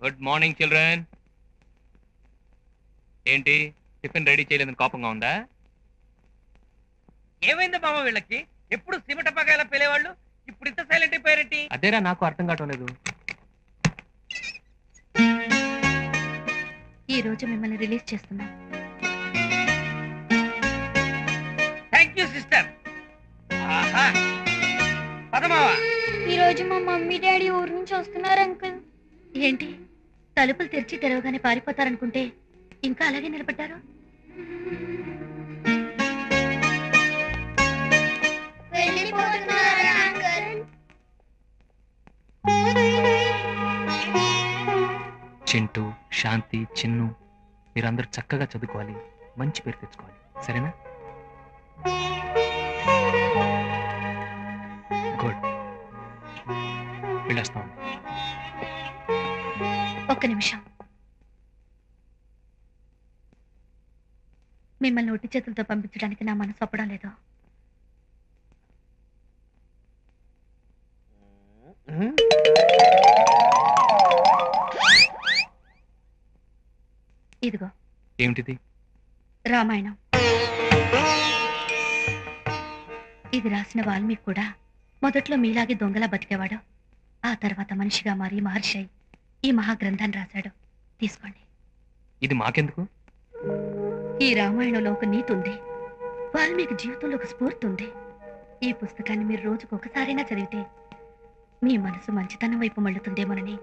Good morning children. ఏంటి tiffin ready చేయలేదని కోపంగా ఉందా? ఏమైంది మామ వీళ్ళకి? ఎప్పుడు సిమటపకాయల పేలేవాళ్ళు ఇప్పుడు ఇంత సైలెంట్ అయిపోయారేంటి? అదేరా నాకు అర్థం కావటం లేదు. ఈ రోజు మిమ్మల్ని రిలీజ్ చేస్తున్నాం. Thank you sister. పదమావా. ఈ రోజు మా మమ్మీ డాడీ ఊరు నుంచి వస్తున్నారు అంకుల్. ఏంటి తలుపులు తెరిచి తెరవగానే పారిపోతారనుకుంటే ఇంకా అలాగే నిలబడ్డారు? చింటూ, శాంతి, చిన్ను మీరందరూ చక్కగా చదువుకోవాలి, మంచి పేరు తెచ్చుకోవాలి, సరేనా? గుడ్. వెళ్ళొస్తాం. ఒక్క నిమిషం. మిమ్మల్ని ఒట్టి చేతులతో పంపించడానికి నా మనసు ఒప్పడం లేదు. ఇదిగో. ఏమిటిది? రామాయణం. ఇది రాసిన వాల్మీకి కూడా మొదట్లో మీలాగే దొంగలా బతికేవాడు. ఆ తర్వాత మనిషిగా మారి మహర్షి ఈ మహాగ్రంథాన్ని రాశాడు. తీసుకోండి. ఇది మాకెందుకు? ఈ రామాయణంలో ఒక నీతి ఉంది, వాల్మీకి జీవితంలో ఒక స్ఫూర్తి ఉంది. ఈ పుస్తకాన్ని మీరు రోజుకు ఒకసారైనా చదివితే మీ మనసు మంచితనం వైపు మళ్ళుతుందేమోనని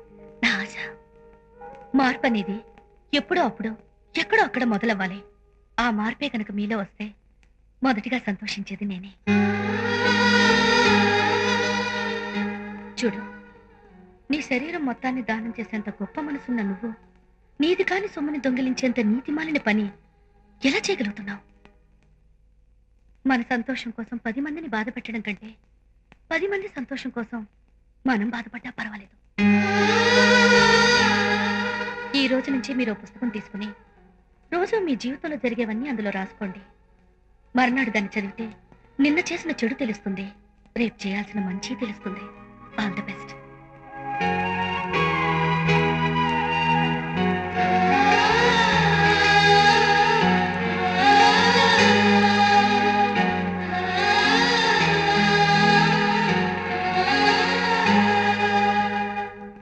నా ఆశ. మార్పు అనేది ఎప్పుడో అప్పుడు ఎక్కడో అక్కడ మొదలవ్వాలి. ఆ మార్పే కనుక మీలో వస్తే మొదటిగా సంతోషించేది నేనే. చూడు, నీ శరీరం మొత్తాన్ని దానం చేసేంత గొప్ప మనసున్న నువ్వు నీది కాని సొమ్ముని దొంగిలించేంత నీతిమాలిన పని ఎలా చేయగలుగుతున్నావు? మన సంతోషం కోసం 10 మందిని బాధ పెట్టడం కంటే 10 మంది సంతోషం కోసం మనం బాధపడ్డా పర్వాలేదు. ఈ రోజు నుంచి మీరు పుస్తకం తీసుకుని రోజు మీ జీవితంలో జరిగేవన్నీ అందులో రాసుకోండి. మర్నాడు దాన్ని చదివితే నిన్న చేసిన చెడు తెలుస్తుంది, రేపు చేయాల్సిన మంచి తెలుస్తుంది. All the best.